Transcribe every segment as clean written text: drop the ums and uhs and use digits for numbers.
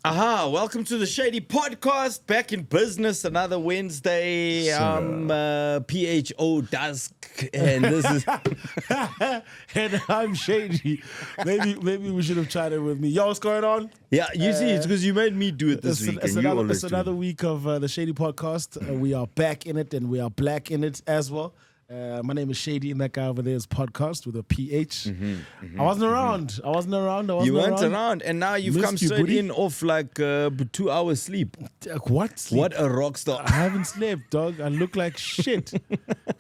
Aha, welcome to the Shady PHodcast, back in business, another Wednesday. I'm PHO Dusk, and this is... And I'm Shady. Maybe we should have chatted with me. Yo, what's going on? Yeah, you see, it's because you made me do it this week, It's and you always it's do another week of the Shady PHodcast. We are back in it, and we are black in it as well. My name is Shady, and that guy over there is Podcast with a PH. I wasn't around. You weren't around, and now you've Missed come you, straight buddy. in off like 2 hours sleep. What? Sleep? What a rock star. I haven't slept, dog. I look like shit.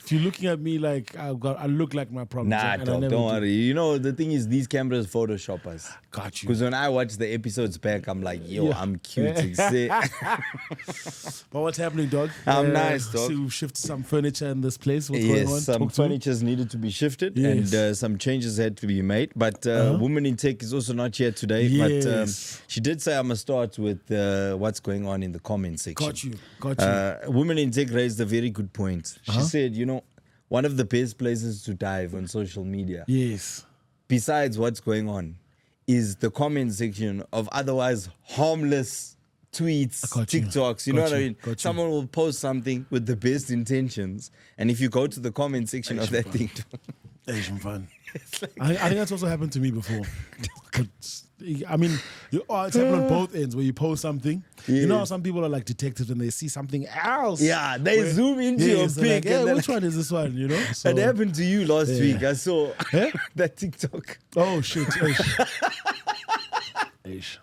If you're looking at me like I look like my problem. Nah, dog, don't worry. You know, the thing is, these cameras Photoshop us. Got you. Because when I watch the episodes back, I'm like, yo, Yeah. I'm cute. But what's happening, dog? I'm nice, dog. See, we've shifted some furniture in this place. What's going on? Yes, some Talk to me. furnitures needed to be shifted, Yes. and some changes had to be made. But Woman in Tech is also not here today. Yes. But she did say I must start with what's going on in the comment section. Got you. Woman in Tech raised a very good point. She said, you know, one of the best places to dive on social media, Yes. besides what's going on, is the comment section of otherwise harmless tweets, Got you. TikToks. You Got know what I you. mean? Got you. Someone will post something with the best intentions, and if you go to the comment section of that thing, Asian fun. I think that's also happened to me before. But, I mean, it's happened on both ends where you post something. You know how some people are like detectives and they see something else. yeah, they zoom into your so like, pic. yeah, and they're which like, one is this one? You know? So, it happened to you last Yeah. week. I saw Eh? that TikTok. Oh shit! Ish.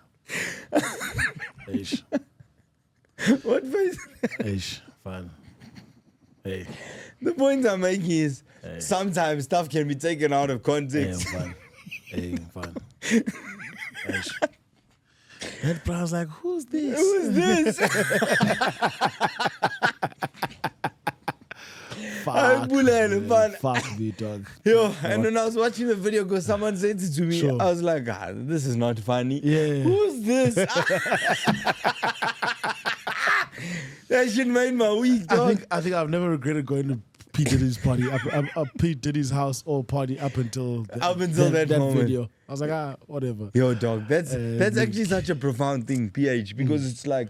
What face? Ish. Fun. Hey. The point I'm making is sometimes stuff can be taken out of Hey, context. fun. Hey, fun. Ish. That brown's like, who's this? Who's this? Fuck, Bulele, man. fun. Fuck me, dog. Yo, and when I was watching the video, because someone said it to me, Sure. I was like, this is not funny. Yeah. Who's this? That shit made my week, dog. I think I've never regretted going to P Diddy's party, up P Diddy's house or party up until that moment. video. I was like, whatever. Yo, dog, that's Link. actually such a profound thing, PH, because it's like,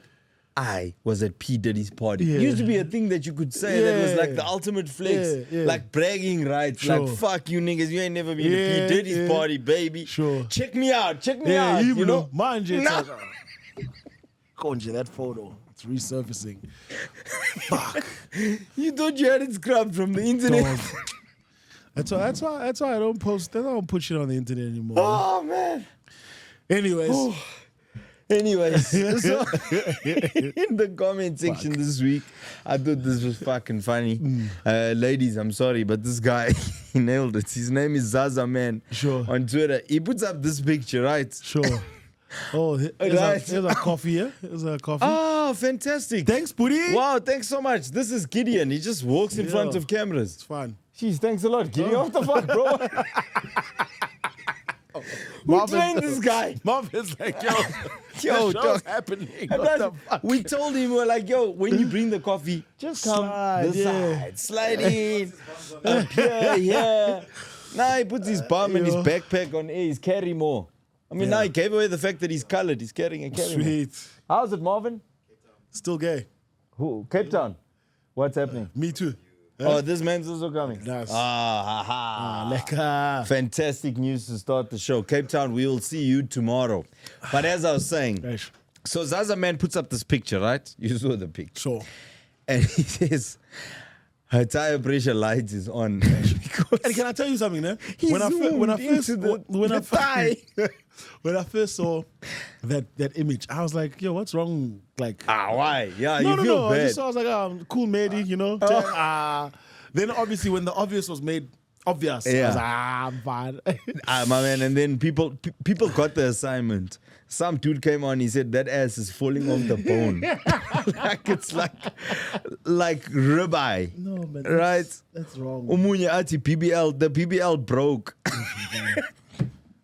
I was at P. Diddy's party. Yeah. It used to be a thing that you could say that was like Yeah. the ultimate flex, Yeah. like bragging rights, Sure. like fuck you niggas, you ain't never been Yeah, to P. Diddy's yeah. party, baby. Sure. Check me out, Yeah, you know? mind you, Nah. Konje, that photo, it's resurfacing. Fuck. You thought you had it scrubbed from the internet. Dog. That's why I don't post. I don't put shit on the internet anymore. Oh man. Anyways, Anyways, so in the comment section this week, I thought this was fucking funny. Ladies, I'm sorry, but this guy, he nailed it. His name is Zaza Man. Sure. On Twitter. He puts up this picture, right? sure. Oh, here's Right. a coffee here. Here's a coffee. Oh, fantastic. Thanks, buddy. Wow, thanks so much. This is Gideon. He just walks in Yeah. front of cameras. It's fun. Jeez, thanks a lot, Gideon. What the fuck, bro? Who trained this guy? Marvin's like, yo, Yo, the show's dog. happening. And What that's- the fuck? we told him, we're like, yo, when you bring the coffee, just come Slide, this yeah. side. Slide in. Up here, yeah. Now he puts his bum and his Yo. backpack on air. He's carrying more. I mean, now he gave away the fact that he's colored. He's carrying a carry more. Sweet. How's it, Marvin? Still gay. Who? Cape Town. What's happening? Me too. Oh, this man's also coming. Nice. Ah, ha, ha. Lekker. Fantastic news to start the show. Cape Town, we will see you tomorrow. But as I was saying, Right. so Zaza Man puts up this picture, right? You saw the picture. Sure. And he says, her tire pressure light is on. Because And can I tell you something, man? he When I zoomed into the thigh. when I first saw that image, I was like, yo, what's wrong? Like, why? Yeah, no, you feel I bad. just I was like, cool, matey, you know. Then obviously when the obvious was made obvious, I Yeah. was like, I'm fine. My man, and then people got the assignment. Some dude came on, he said that ass is falling off the bone. Like it's like ribeye. No, man. Right? That's wrong. Omunye ati PBL, the PBL broke.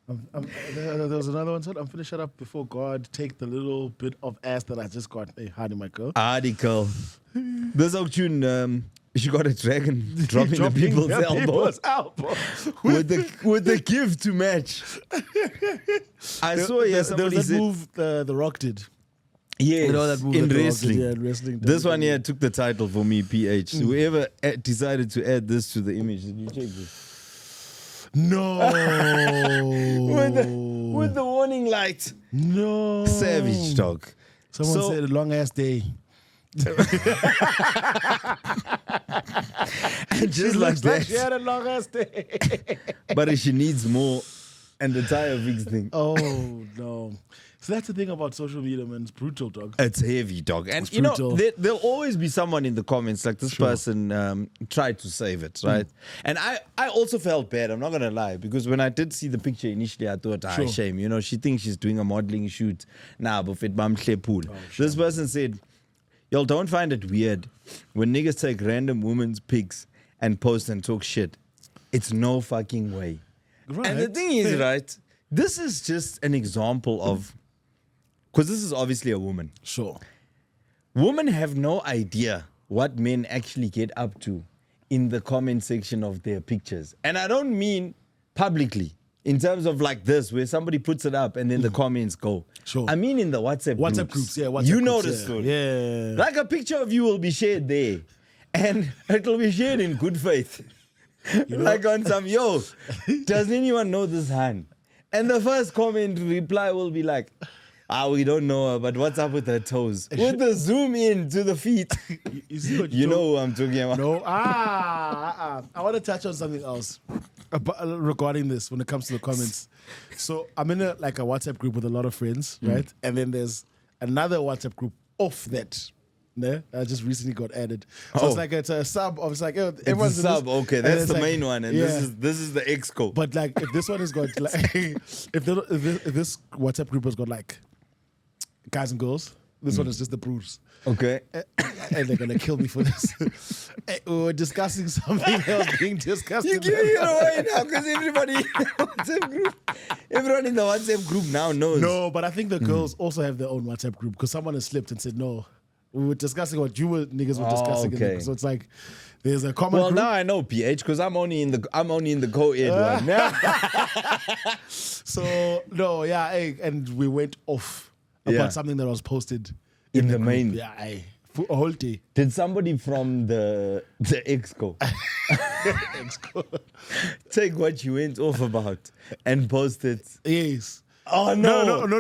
There was another one. So I'm finna shut up before God take the little bit of ass that I just got. Hey, howdy, my girl. Article. This ook tune She got a dragon dropping the people's elbow. with the gift to match. I saw there somebody was that said, move The Rock did. yes, You know that move in that The Rock did, wrestling. yeah, in wrestling. This one here took the title for me, PH. Whoever decided to add this to the image, did you check this? No. with the warning light. No. Savage, dog. Someone said a long ass day. And just She like looks like that. she had a long ass day. But she needs more and the tire fix thing. Oh no. So that's the thing about social media, man. It's brutal, dog. It's heavy, dog. And It's you know, brutal. there'll always be someone in the comments like this person tried to save it, right? And I also felt bad, I'm not going to lie, because when I did see the picture initially, I thought, shame. You know, she thinks she's doing a modeling shoot. Nah, but fit bam pool. This person said, y'all don't find it weird when niggas take random women's pics and post and talk shit. It's no fucking way. Right. And the thing is, right, this is just an example of, because this is obviously a woman. Sure. Women have no idea what men actually get up to in the comment section of their pictures. And I don't mean publicly, in terms of like this, where somebody puts it up and then the comments go. Sure. I mean in the WhatsApp groups. Yeah, WhatsApp you know groups, the story. Yeah. Like a picture of you will be shared there. And it will be shared in good faith. Like on some, yo, does anyone know this hand? And the first comment reply will be like, we don't know her, but what's up with her toes? With the zoom in to the feet. You know who I'm talking about. No. I want to touch on something else regarding this when it comes to the comments. So I'm in a WhatsApp group with a lot of friends, right? And then there's another WhatsApp group off that. No, I just recently got added. So it's a sub of, it's like, everyone's It's a sub, okay, that's the like, main one, and this is the exco. But like, if this one has got like, if this WhatsApp group has got like guys and girls, this one is just the brutes. Okay. And they're gonna kill me for this. We were discussing something else being discussed. You give it away now because everybody in the WhatsApp group, everyone in the WhatsApp group now knows. No, but I think the girls also have their own WhatsApp group because someone has slipped and said no. We were discussing what niggas were discussing. Okay. So it's like there's a common group. Now I know PH because I'm only in the co-ed one. So no, and we went off about something that was posted in the group. main. Yeah, for a whole day. Did somebody from the exco take what you went off about and post it? Yes. Oh no! No.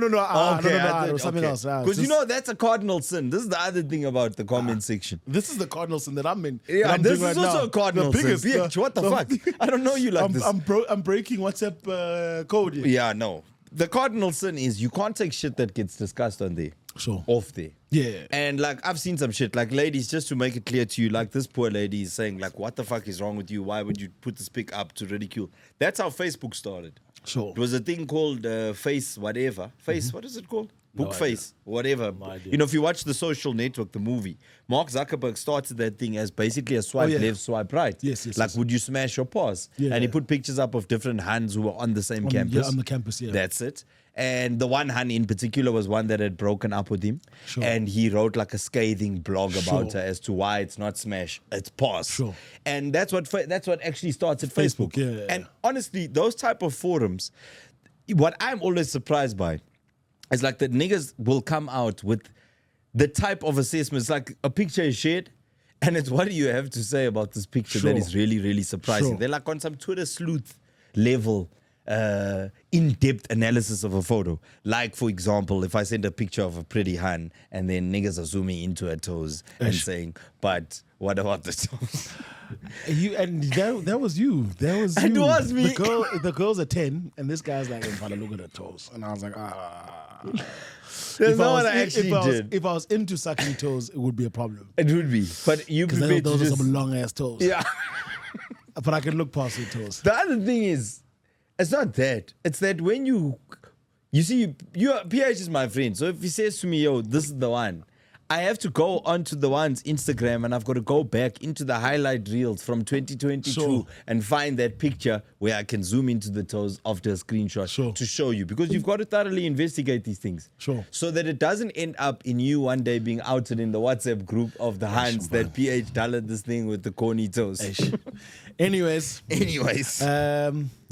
Okay, It was something else. Because you know that's a cardinal sin. This is the other thing about the comment section. This is the cardinal sin that I'm in. Yeah, that I'm this doing is right also now. a cardinal sin. PH, what the fuck? I don't know you like this. I'm breaking WhatsApp code. Yeah, no. The cardinal sin is you can't take shit that gets discussed on there. Sure. Off there. Yeah. And like I've seen some shit. Like ladies, just to make it clear to you, like this poor lady is saying, like, what the fuck is wrong with you? Why would you put this pic up to ridicule? That's how Facebook started. Sure. It was a thing called Face whatever. Face, what is it called? Book Face, whatever. You know, if you watch The Social Network, the movie, Mark Zuckerberg started that thing as basically a swipe left, swipe right. Yes. Like, would you smash or pause? Yeah. And he put pictures up of different hands who were on the same campus. Yeah, on the campus, yeah. That's it. And the one hand in particular was one that had broken up with him. Sure. And he wrote like a scathing blog about her as to why it's not smash, it's pause. Sure. And that's what actually started Facebook. Yeah. And honestly, those type of forums, what I'm always surprised by is like the niggas will come out with the type of assessments, like a picture is shared, and it's what do you have to say about this picture that is really, really surprising. Sure. They're like on some Twitter sleuth level in-depth analysis of a photo. Like, for example, if I send a picture of a pretty hand and then niggas are zooming into her toes and saying, but what about the toes? That was you. That was you. It was me. The girl's a 10, and this guy's like, I'm look at her toes. And I was like, That's not what I actually did. If I was into sucking toes, it would be a problem. It would be. But you Because prepared those to are just... some long ass toes. Yeah. But I can look past your toes. The other thing is, it's not that. It's that when you see, PH is my friend. So if he says to me, yo, this is the one, I have to go onto the one's Instagram and I've got to go back into the highlight reels from 2022 Sure. and find that picture where I can zoom into the toes after a screenshot to show you, because you've got to thoroughly investigate these things. Sure. So that it doesn't end up in you one day being outed in the WhatsApp group of the Hans that PH dolled this thing with the corny toes. Anyways.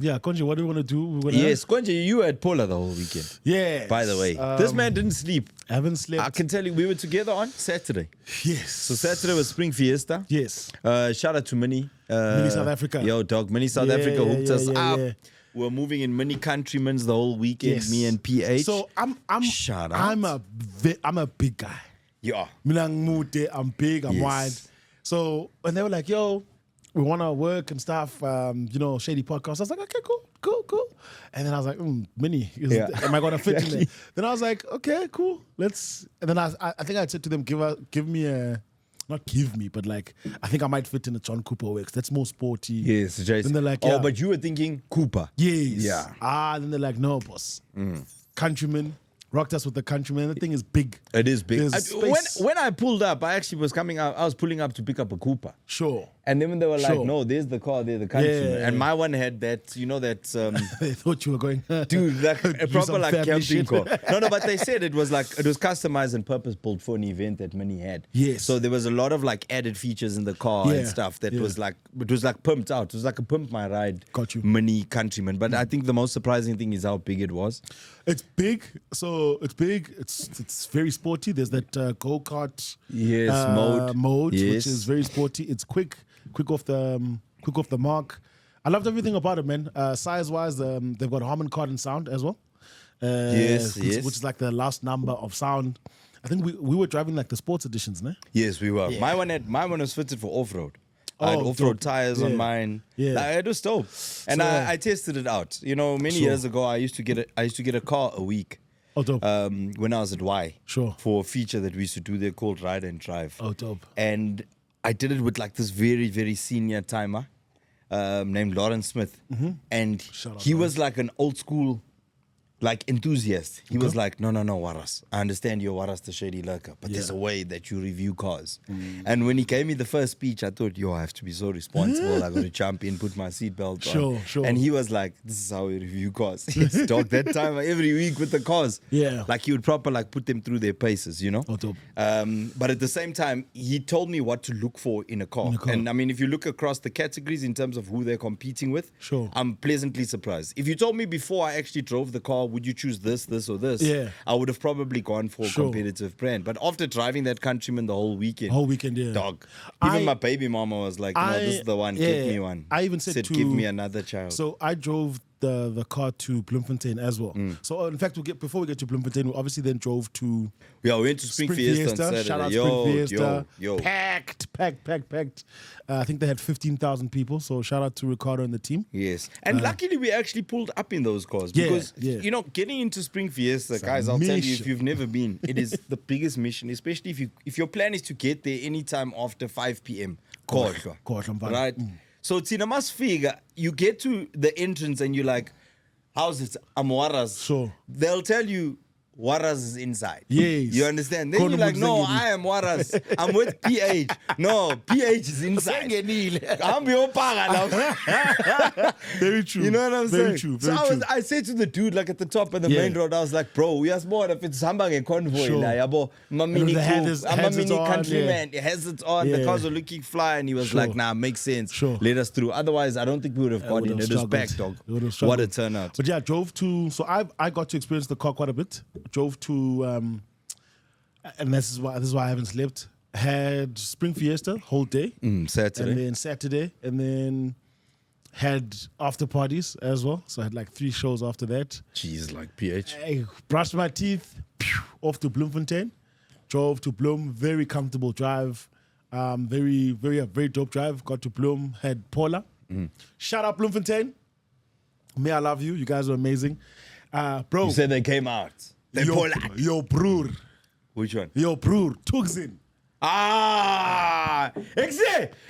Yeah, Konji, what do we want to do? Yes, Kanye, you were at PHola the whole weekend. Yeah. By the way, this man didn't sleep. I haven't slept. I can tell you, we were together on Saturday. Yes. So Saturday was Spring Fiesta. Yes. Shout out to Mini. Mini South Africa. Yo, dog. Mini South Africa hooked us up. Yeah. We're moving in Mini Countrymen's the whole weekend, Yes. me and PH. So Shout out. I'm a big guy. Yeah. I'm big, I'm Yes. wide. So when they were like, yo, we want to work and stuff, Shady PHodcast. I was like, okay, cool. And then I was like, Mini, am I going to fit in there? Then I was like, okay, cool. Let's. And then I think I said to them, give me a, not give me, but like, I think I might fit in a John Cooper works. That's more sporty. Yes, Jason. Then they're like, oh, but you were thinking Cooper. Yes. Yeah. Then they're like, no, boss. Countryman. Rocked us with the Countryman. The thing is big. It is big. There's space. When I pulled up, I actually was coming out. I was pulling up to pick up a Cooper. Sure. And then when they were like, Sure. no, there's the car, there's the Countryman. Yeah. And my one had that, They thought you were going, dude, like a do proper some like family camping shit. car. No, but they said it was customized and purpose built for an event that Mini had. Yes. So there was a lot of like added features in the car Yeah. and stuff that Yeah. was like, it was like pumped out. It was like a pimp my ride. Got you. Mini Countryman. But I think the most surprising thing is how big it was. It's big. So it's big. It's very sporty. There's that go-kart mode, Yes. which is very sporty. It's quick off the mark. I loved everything about it, man. Size-wise, they've got Harman Kardon sound as well. Yes. Which is like the last number of sound. I think we were driving like the sports editions, ne? Yes, we were. Yeah. My one was fitted for off-road. I had Oh, off-road dope. tires on mine. Yeah. Like, it was dope. And I tested it out. You know, many Sure. years ago, I used to get a car a week. Oh, dope. When I was at Y. Sure. For a feature that we used to do there called Ride and Drive. Oh, dope. And I did it with like this very, very senior timer named Lauren Smith. And Shout out, he Lauren. was like an old school like enthusiast. He was like, no, Warras. I understand you're Warras the Shady Lurker, but there's a way that you review cars. And when he gave me the first speech, I thought, I have to be so responsible. I got to jump in, put my seatbelt on. Sure. And he was like, this is how we review cars. Yes, dog, that time every week with the cars. Yeah. Like he would proper like put them through their paces, you know? Oh, dope. But at the same time, he told me what to look for in a car. And I mean, if you look across the categories in terms of who they're competing with, Sure. I'm pleasantly surprised. If you told me before I actually drove the car, would you choose this, or this? Yeah. I would have probably gone for a competitive brand. But after driving that Countryman the whole weekend, Yeah. dog, even my baby mama was like, no, this is the one, get me one. I even said to, give me another child. So I drove the car to Bloemfontein as well. So in fact, before we get to Bloemfontein, we obviously then drove to we went to Spring Fiesta on Saturday. Shout out Spring Fiesta. Packed. I think they had 15,000 people. So shout out to Ricardo and the team. Yes. And luckily we actually pulled up in those cars Yeah, because, yeah. you know, getting into Spring Fiesta, It's a guys, I'll tell you, if mission. you've never been, it is the biggest mission, especially if your plan is to get there anytime after 5 p.m. Khohlwa, Mfana. Right? So Tina must figure, you get to the entrance and you're like, how's it? I'm Warras. Sure. They'll tell you, Warras is inside. Yes. You understand? Then you're like, no, I am Warras. I'm with PH. No, PH is inside. I'm your paga now. Very true. You know what I'm Very saying? True. Very true. I said to the dude like at the top of the main road, I was like, bro, we are smart if it's Hambang convoy. Sure. Like, yabo, I'm a mini the coupe, has I'm a it mini on, countryman. It has it on. The Yeah. cars are looking fly. And he was Sure. like, nah, makes sense. Sure. Let us through. Otherwise, I don't think we would have got in. It was packed, dog. What a turnout. But yeah, drove to. So I got to experience the car quite a bit. Drove to, and this is why I haven't slept. Had Spring Fiesta whole day, Saturday. and then Saturday, and then had after parties as well. So I had like 3 shows after that. Jeez, like PH. I brushed my teeth, off to Bloemfontein. Drove to Bloem, very comfortable drive. Very dope drive. Got to Bloem, had PHola. Shout out Bloemfontein. May I love you. You guys are amazing. Bro. You said they came out. They pulled out. Yo, broer. Which one? Yo, broer. Tugzin.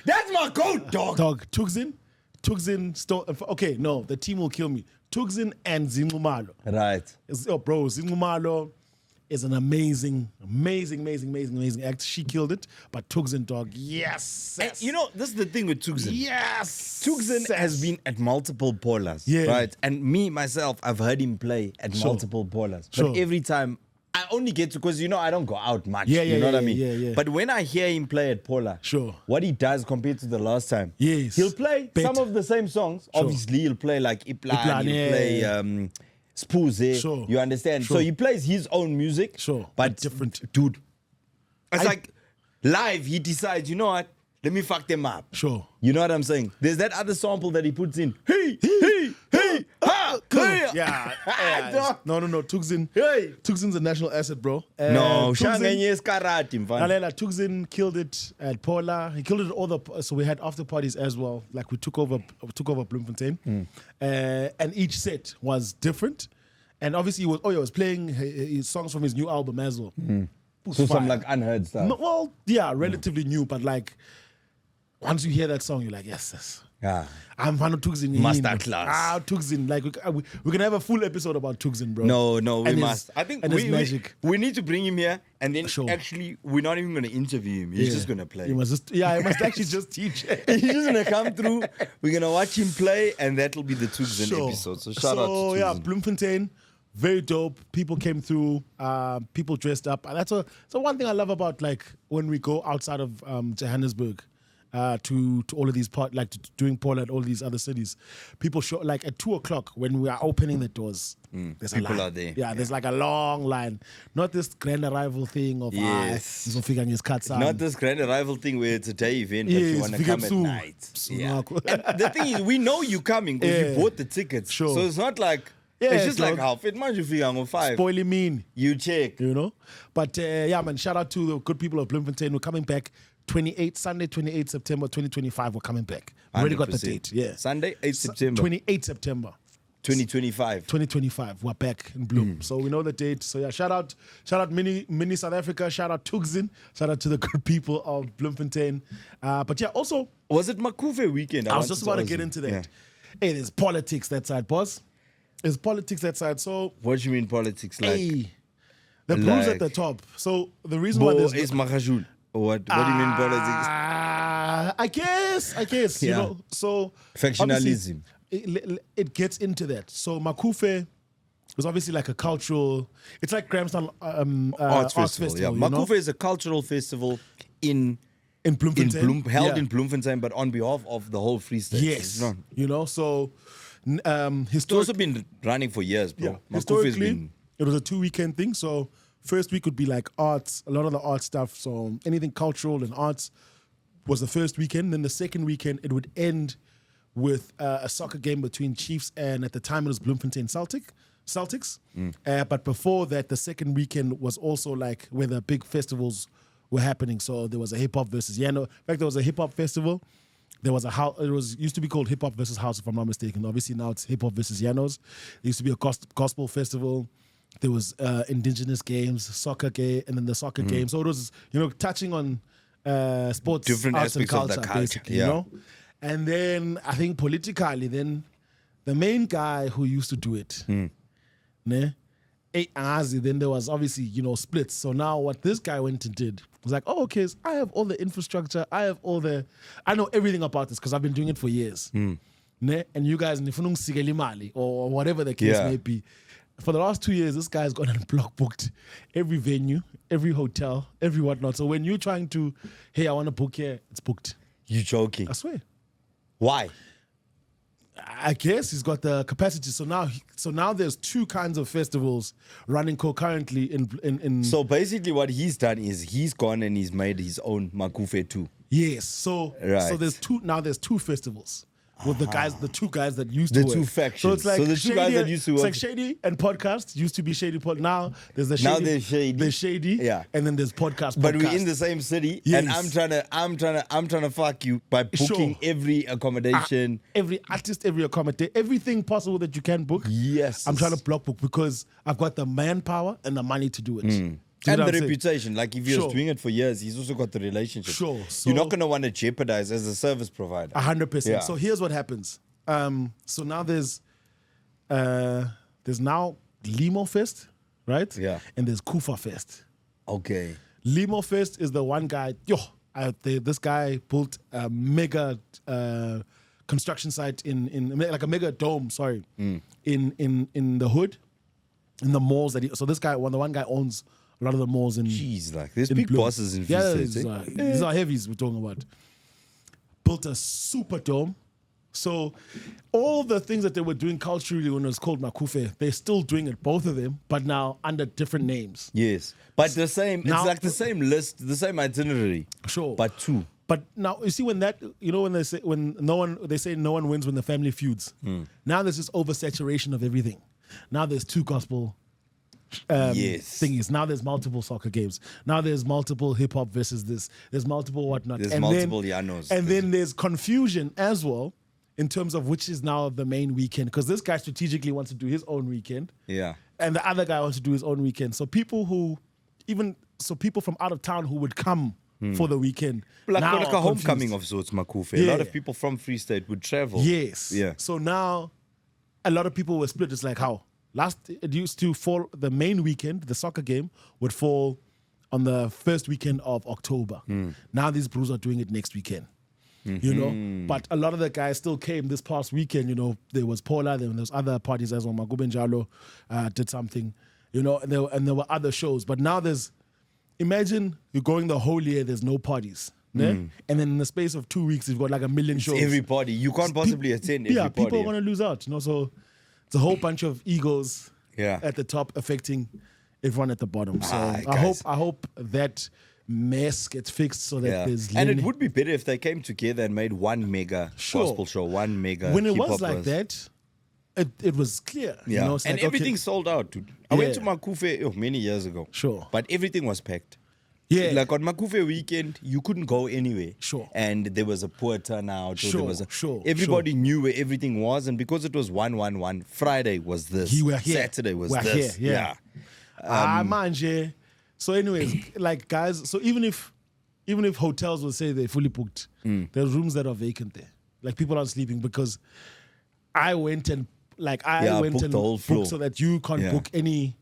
That's my goat, dog. Dog, Tugzin stole. Okay, no, the team will kill me. Tugzin and Zinumalo. Right. Bro, Zinumalo is an amazing act. She killed it. But Tugsin, dog, yes. And you know, this is the thing with Tugsin. Yes. Tugsin has been at multiple PHolas, right? And me, myself, I've heard him play at multiple PHolas. But every time, I only get to, because, you know, I don't go out much. You know what I mean? Yeah. But when I hear him play at PHola, what he does compared to the last time, he'll play some of the same songs. Obviously, he'll play like Iplan, he'll play Spuze. You understand? So he plays his own music, but different. Dude, it's like live, he decides, you know what? Let me fuck them up. You know what I'm saying? There's that other sample that he puts in. Hey, ha, yeah. No. Tugsin. Tugsin's a national asset, bro. No, Tugsin killed it at PHola. He killed it at all the. So we had after parties as well. Like we took over Bloemfontein, and each set was different. And obviously, he was playing his songs from his new album as well. So some like unheard stuff. No, well, yeah, relatively new, but like once you hear that song, you're like, yes. Yeah. I'm fan of Tugsin. Masterclass. Tugsin. Like we can have a full episode about Tugsin, bro. No, we must. I think we need to bring him here, and then actually we're not even going to interview him. He's just going to play. He must actually just teach. He's just going to come through. We're going to watch him play, and that'll be the Tugsin episode. So shout out to Tugsin. Yeah, Bloemfontein. Very dope. People came through. People dressed up, and that's one thing I love about like when we go outside of Johannesburg, to all of these doing PHola at all these other cities. People show like at 2:00 when we are opening the doors. There's people a line. Are there. Yeah, there's like a long line. Not this grand arrival thing of not this grand arrival thing where it's a day event, but you want to come at night. Yeah. And the thing is, we know you coming because you bought the tickets. So it's not like. Yeah, it's just like half it. Man, you figure on 5. Spoiling mean. You check. You know? But yeah, man, shout out to the good people of Bloemfontein. We're coming back Sunday, 28 September 2025. We're coming back. We already got the date. Yeah. Sunday, 8 September. 28 September. 2025. 2025. We're back in Bloom. So we know the date. So yeah, shout out mini South Africa. Shout out Tugsin. Shout out to the good people of Bloemfontein. But yeah, also. Was it Makuve weekend? I was just about to get into that. Yeah. Hey, there's politics that side, boss. There's politics that side. So what do you mean politics? Like the blues at the top. So the reason why there's is Mahajul. What do you mean politics? I guess. You know. So factionalism. It gets into that. So Makufe was obviously like a cultural. It's like Grahamstown Arts Festival. Yeah, Makufe is a cultural festival in Bloemfontein, held in Bloemfontein, but on behalf of the whole Free State. Yes, you know. So it's also been running for years, bro. Yeah, historically, it was a 2-weekend thing. So first week would be like arts, a lot of the art stuff. So anything cultural and arts was the first weekend. Then the second weekend, it would end with a soccer game between Chiefs and at the time it was Bloemfontein Celtics. But before that, the second weekend was also like where the big festivals were happening. So there was a hip hop versus Yano. In fact, there was a hip hop festival. There was a house. It used to be called Hip Hop versus House, if I'm not mistaken. Obviously now it's Hip Hop versus Yanos. There used to be a gospel festival. There was indigenous games, soccer game, and then the soccer game. So it was touching on sports, different arts aspects and of the culture. basically, you know. And then I think politically, then the main guy who used to do it, then there was obviously splits. So now what this guy went and did was like, oh, okay, I have all the infrastructure, I know everything about this because I've been doing it for years. And you guys, or whatever the case may be. For the last 2 years, this guy's gone and block booked every venue, every hotel, every whatnot. So when you're trying to, hey, I want to book here, it's booked. You joking? I swear. Why? I guess he's got the capacity. So now there's 2 kinds of festivals running concurrently in. So basically, what he's done is he's gone and he's made his own Makufe too. Yes. So there's 2 festivals. With the 2 guys that used to work. 2 factions. So it's like the 2 guys that used to work. It's like Shady and Podcast. Used to be Shady Pod. Now there's the Shady. Now there's Shady. There's Shady. Yeah. And then there's Podcast. But we're in the same city, and I'm trying to fuck you by booking every accommodation, every artist, every accommodation, everything possible that you can book. Yes. I'm trying to block book because I've got the manpower and the money to do it. And the reputation. Like if you're doing it for years, he's also got the relationship. Sure. So you're not going to want to jeopardize as a service provider. 100%. Yeah. So here's what happens. So now there's now Limo Fest, right? Yeah. And there's Kufa Fest. Okay. Limo Fest is the one guy. This guy built a mega construction site in like a mega dome. Sorry, in the hood, in the malls so this guy, the one guy owns a lot of the malls in. Jeez, like there's in big Bloem. bosses in Free State. These are heavies we're talking about. Built a super dome. So all the things that they were doing culturally when it was called Makufe, they're still doing it, both of them, but now under different names. Yes, but the same. Now- it's like the same list, the same itinerary. Sure. But two. But now you see when they say no one wins when the family feuds. Now there's this oversaturation of everything. Now there's two gospel thingies. Now there's multiple soccer games. Now there's multiple hip hop versus this. There's multiple whatnot. There's and multiple then, Yanos. And then there's confusion as well in terms of which is now the main weekend. Because this guy strategically wants to do his own weekend. Yeah. And the other guy wants to do his own weekend. So people from out of town who would come for the weekend. Like now a are homecoming confused. of sorts, Makufe. A lot of people from Free State would travel. Yes. Yeah. So now a lot of people were split. It's like how? It used to fall, the main weekend, the soccer game, would fall on the first weekend of October. Now these brews are doing it next weekend. You know, but a lot of the guys still came this past weekend. You know, there was PHola, there was other parties as well. Magubenjalo did something, you know, and there were other shows. But now imagine you're going the whole year, there's no parties. Ne? And then in the space of 2 weeks, you've got like 1 million shows. Everybody. You can't possibly attend every party. People are going to lose out. You know, so it's a whole bunch of egos Yeah. at the top affecting everyone at the bottom. So I guys. hope that mess gets fixed so that Yeah. there's And it lane- would be better if they came together and made one mega Sure. gospel show, one mega when it hip-hop was like buzz. that, it was clear. Yeah. You know, it's And like, everything okay, sold out, dude. I went to Yeah. Makufe many years ago. Sure. But everything was packed. Yeah. Like on Makufe weekend, you couldn't go anywhere. Sure. And there was a poor turnout. Or there Sure, was sure, Everybody knew where everything was. And because it was 1-1-1, Friday was this. You were here. Saturday was We're this. here, yeah. Manje. So anyways, like guys, so even if hotels will say they're fully booked, there's rooms that are vacant there. Like people aren't sleeping because I went and booked the whole floor. booked so that you can't Yeah. book any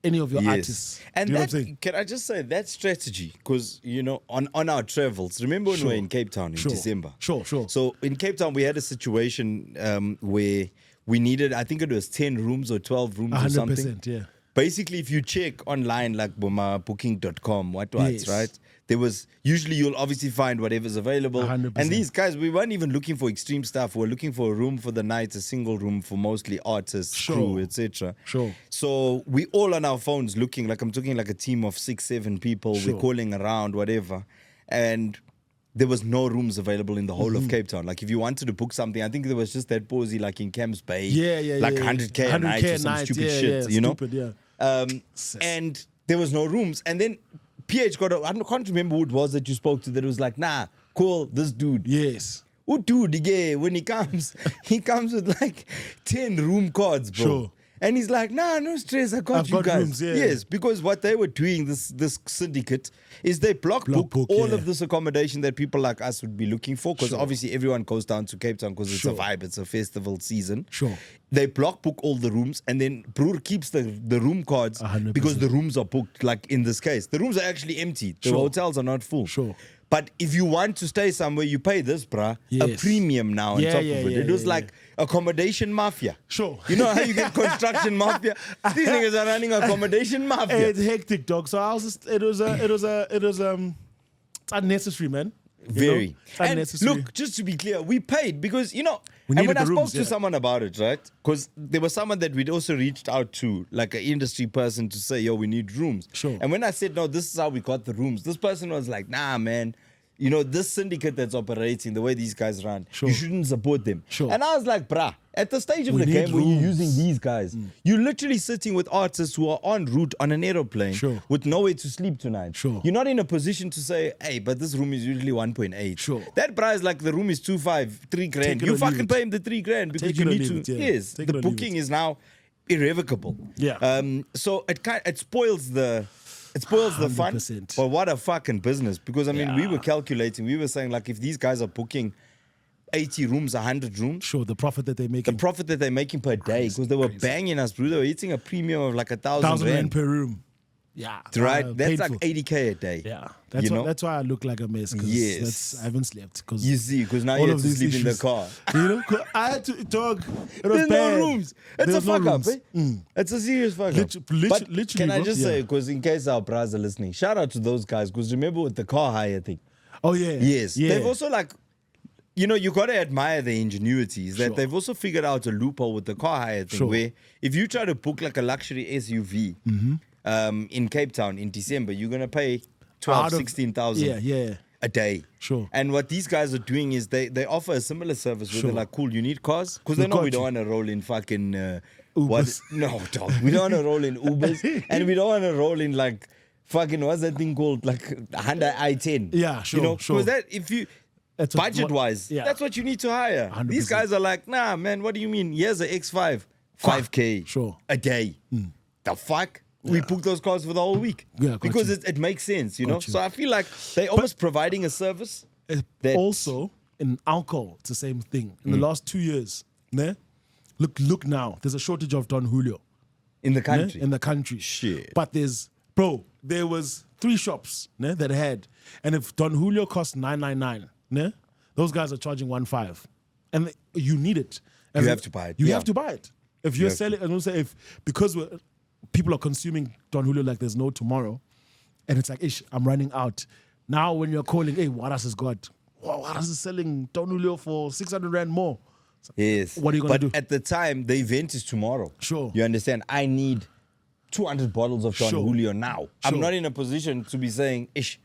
of your artists. And you know what I'm that, saying? can I just say that strategy? Because, you know, on our travels, remember when we were in Cape Town in December? Sure. So in Cape Town, we had a situation where we needed, I think it was 10 rooms or 12 rooms or something. 100%, yeah. Basically, if you check online, like booking.com, Yes. right? There was, usually you'll obviously find whatever's available. 100%. And these guys, we weren't even looking for extreme stuff. We were looking for a room for the night, a single room for mostly artists, Sure. crew, etc. Sure. So we all on our phones looking, like I'm talking like a team of 6-7 people. Sure. We're calling around, whatever. And there was no rooms available in the whole of Cape Town. Like if you wanted to book something, I think there was just that posy like in Camps Bay. Like 100K a night or some stupid shit, you know? Stupid, yeah. And there was no rooms. And then PH I can't remember who it was that you spoke to that was like, nah, call this dude. Yes. Oh, dude, yeah, when he comes with like 10 room cards, bro. Sure. And he's like, nah, no stress, I got I've you got guys. rooms, yeah. Yes, because what they were doing, this syndicate, is they block book all yeah. of this accommodation that people like us would be looking for. Because Sure. obviously everyone goes down to Cape Town because it's Sure. a vibe, it's a festival season. Sure. They block book all the rooms and then Broer keeps the room cards 100%. because the rooms are booked, like in this case. The rooms are actually empty. The Sure. hotels are not full. Sure. But if you want to stay somewhere, you pay this, bruh. A Yes. premium now on Yeah, top yeah, of it. yeah, It was yeah, like accommodation mafia. Sure. You know how you get construction mafia? These niggas are running accommodation mafia. It's hectic, dog. So I was just, it was it's unnecessary, man. You know? Very. It's And unnecessary. look, just to be clear, we paid because, you know, We and needed when I the spoke rooms, to yeah. someone about it, right? Because there was someone that we'd also reached out to, like an industry person to say, yo, we need rooms. Sure. And when I said, no, this is how we got the rooms, this person was like, nah, man. You know, this syndicate that's operating, the way these guys run, Sure. you shouldn't support them. Sure. And I was like, bruh, at the stage of We the need game where you're rooms. using these guys, you're literally sitting with artists who are en route on an aeroplane Sure. with nowhere to sleep tonight. Sure. You're not in a position to say, hey, but this room is usually 1.8. Sure. That price, like the room is 2.5, 3 grand. Take it You or leave fucking it. pay him the 3 grand because Take you it or need leave to. it, yeah. Yes, Take it the or leave booking it. is now irrevocable. Yeah. So it spoils the. It spoils the fun, 100%. but what a fucking business. Because, I mean, we Yeah. were calculating, we were saying, like, if these guys are booking 80 rooms, 100 rooms. Sure, the profit that they're The making. profit that they're making per day, because they were banging us, bro. They were hitting a premium of like 1,000 rand. per room. Yeah. Right? That's painful. like 80K a day. Yeah. That's why I look like a mess. Yes. I haven't slept. You see, because now you have to sleep in the car. You know, 'cause I had to talk. It was There's bad. no rooms. It's a fuck up, eh? It's a serious fuck up. But literally, can I bro, just say, because in case our bras are listening, shout out to those guys, because remember with the car hire thing. Oh, yeah. Yes. Yeah. They've also like, you got to admire their ingenuity. Is that they've also figured out a loophole with the car hire thing where if you try to book like a luxury SUV in Cape Town in December, you're going to pay 16,000 a day. Sure. And what these guys are doing is they offer a similar service where they're like, cool, you need cars? Because they know we don't want to roll in fucking... Ubers. No, dog. We don't want to roll in Ubers. And we don't want to roll in like... Fucking, what's that thing called? Like Honda i10. Yeah, sure. Because that, if you... Budget-wise, that's what you need to hire. 100%. These guys are like, nah, man, what do you mean? Here's an X5, 5K a day. The fuck? We book those cars for the whole week. Yeah, because it makes sense, you know? So I feel like they're almost providing a service. Also, in alcohol, it's the same thing. In the last 2 years, look now, there's a shortage of Don Julio. In the country? In the country. Shit. But there was 3 shops that had, and if Don Julio costs 999, those guys are charging 1.5, and you need it. You have to buy it. You have to buy it. If you're selling, and also because people are consuming Don Julio like there's no tomorrow, and it's like, ish, I'm running out. Now when you're calling, hey, Warras has got, Warras is selling Don Julio for 600 rand more. So yes. What are you going to do? But at the time, the event is tomorrow. Sure. You understand? I need 200 bottles of Don Julio now. I'm not in a position to be saying, ish,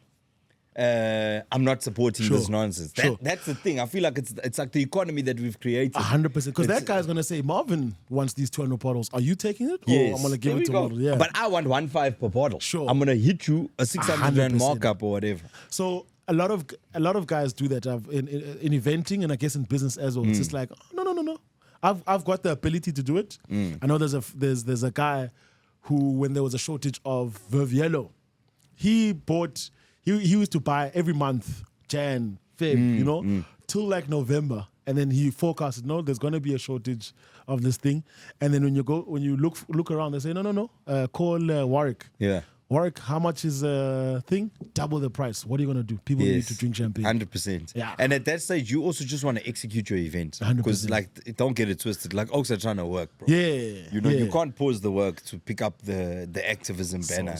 I'm not supporting this nonsense. That's the thing. I feel like it's like the economy that we've created. 100%. Because that guy's going to say, Marvin wants these 200 bottles. Are you taking it? Or Yes. I'm going to give it to Marvin? Yeah. But I want 1.5 per bottle. Sure. I'm going to hit you a 600 rand 100%. markup or whatever. So a lot of guys do that in eventing and I guess in business as well. It's just like, no. I've got the ability to do it. I know there's a guy who, when there was a shortage of Verve Yellow, he used to buy every month, Jan, Feb, till like November. And then he forecasted, no, there's going to be a shortage of this thing. And then when you look around, they say, no, call Warwick. Yeah. Warwick, how much is a thing? Double the price. What are you going to do? People need to drink champagne. 100%. Yeah. And at that stage, you also just want to execute your event. 100%. Because, like, don't get it twisted. Like, Oaks are trying to work, bro. Yeah. You can't pause the work to pick up the activism banner.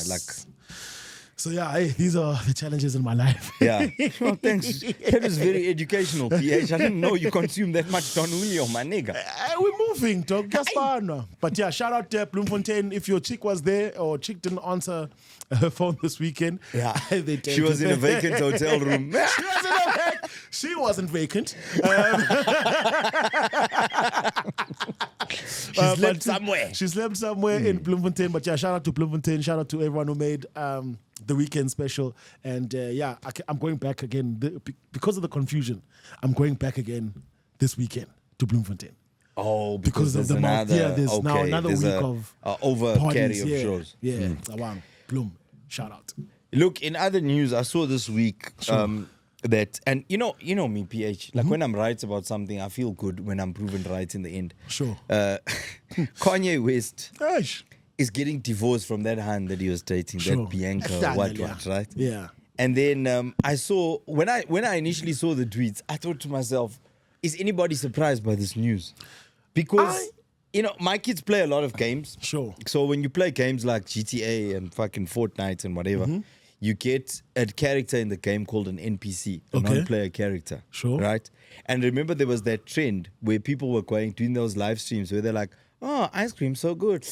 So yeah, these are the challenges in my life. Yeah. Well, thanks. That was very educational, PH. I didn't know you consume that much Don Julio, my nigga. We're moving, dog. Gaspar. But yeah, shout out to Bloemfontein. If your chick was there or chick didn't answer her phone this weekend, she was in a vacant hotel room. She wasn't vacant. She slept somewhere. She slept somewhere in Bloemfontein. But yeah, shout out to Bloemfontein. Shout out to everyone who made the weekend special. And I'm going back again because of the confusion. I'm going back again this weekend to Bloemfontein. Oh, because of the month. Yeah, there's now another week of over carry of shows. Yeah, Bloem. Shout out. Look, in other news, I saw this week that, and you know me, PH. Like when I'm right about something, I feel good when I'm proven right in the end. Sure. Kanye West Gosh. is getting divorced from that hand that he was dating, that Bianca, what, right? Yeah. And then I saw when I initially saw the tweets, I thought to myself, is anybody surprised by this news? Because my kids play a lot of games. Sure. So when you play games like GTA and fucking Fortnite and whatever, you get a character in the game called an NPC, a non-player character. Sure. Right? And remember there was that trend where people were doing those live streams where they're like, oh, ice cream, so good,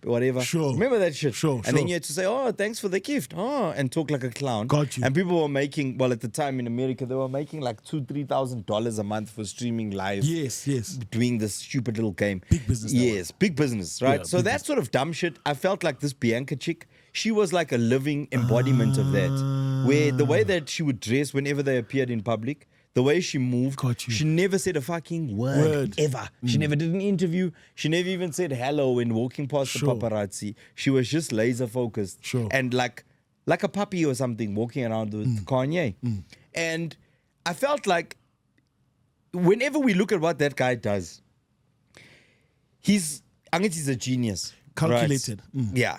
whatever. Sure. Remember that shit? Sure. And then you had to say, oh, thanks for the gift. Oh, and talk like a clown. Got you. And people were making, well, at the time in America, they were making like $2,000-$3,000 a month for streaming live. Yes. Doing this stupid little game. Big business. Yes, big business, right? Yeah, so that sort of dumb shit, I felt like this Bianca chick, she was like a living embodiment of that. Where the way that she would dress whenever they appeared in public, the way she moved, she never said a fucking word. Ever. She never did an interview. She never even said hello when walking past the paparazzi. She was just laser focused. And like a puppy or something walking around with Kanye. And I felt like whenever we look at what that guy does, he's a genius. Calculated. Right? Yeah.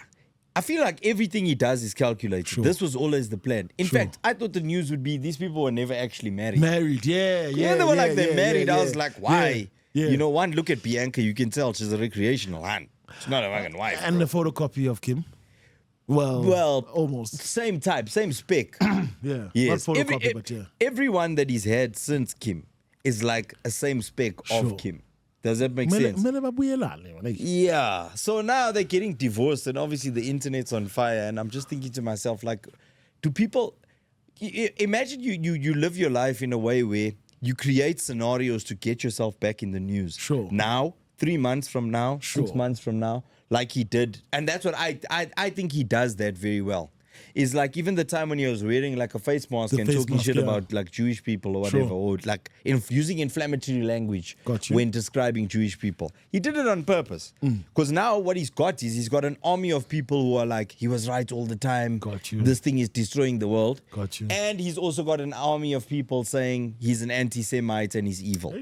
I feel like everything he does is calculated. Sure. This was always the plan. In fact, I thought the news would be these people were never actually married. Married, yeah. They were like, they're married. I was like, why? Yeah. You know, one, look at Bianca. You can tell she's a recreational hand. She's not a fucking wife. And the photocopy of Kim. Well, almost. Same type, same spec. Yeah. Yes. Not photocopy, but yeah. Everyone that he's had since Kim is like a same spec of Kim. Does that make sense? Yeah. So now they're getting divorced, and obviously the internet's on fire. And I'm just thinking to myself, like, do people imagine you live your life in a way where you create scenarios to get yourself back in the news? Sure. Now, 3 months from now, 6 months from now, like he did, and that's what I think he does that very well. Is like even the time when he was wearing like a face mask and talking shit about like Jewish people or whatever, or like using inflammatory language when describing Jewish people. He did it on purpose. Because now what he's got is he's got an army of people who are like, he was right all the time. This thing is destroying the world. And he's also got an army of people saying he's an anti-Semite and he's evil.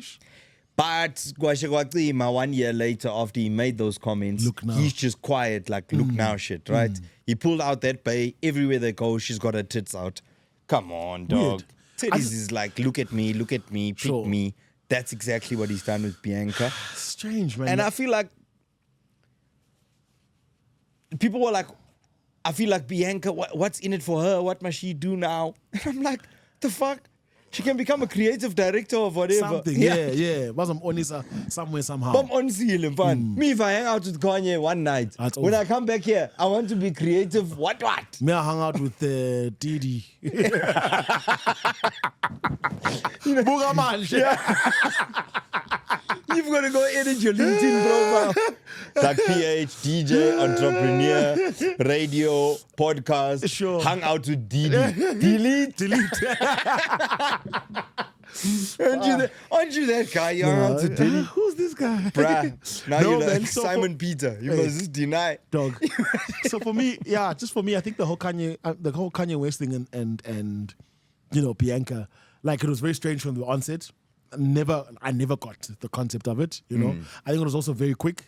But Gwashagwakima 1 year later, after he made those comments, he's just quiet, like look now shit, right? He pulled out that bay. Everywhere they go, she's got her tits out. Come on, dog. Titties is like, look at me, pick me. That's exactly what he's done with Bianca. Strange, man. And I feel like people were like, I feel like Bianca, what's in it for her? What must she do now? And I'm like, the fuck? She can become a creative director of whatever. Something, yeah. Wasn't Onisa somewhere, somehow. Me, if I hang out with Kanye one night, when I come back here, I want to be creative. What? May I hang out with Didi? You've got to go edit your LinkedIn profile. Like PH, DJ, entrepreneur, radio, podcast, hang out with Didi. Delete. Aren't you that guy? You're out to Didi. Who's this guy? Bruh. Now you're like Simon Peter. You must just deny. Dog. So for me, I think the whole Kanye West thing and you know, Bianca, like it was very strange from the onset. I never got the concept of it, you know. I think it was also very quick.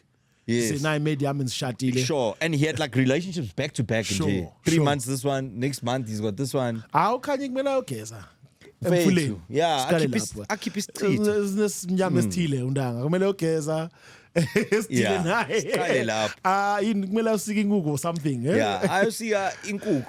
Yes. Now I made Yaman's Shatile. Sure. And he had like relationships back to back. Sure. 3 months this one, next month he's got this one. How can you okay, sir? Yeah, I keep his treat. This Yaman's Tile, undang. Okay, sir. Something. Yeah, I see inkuk,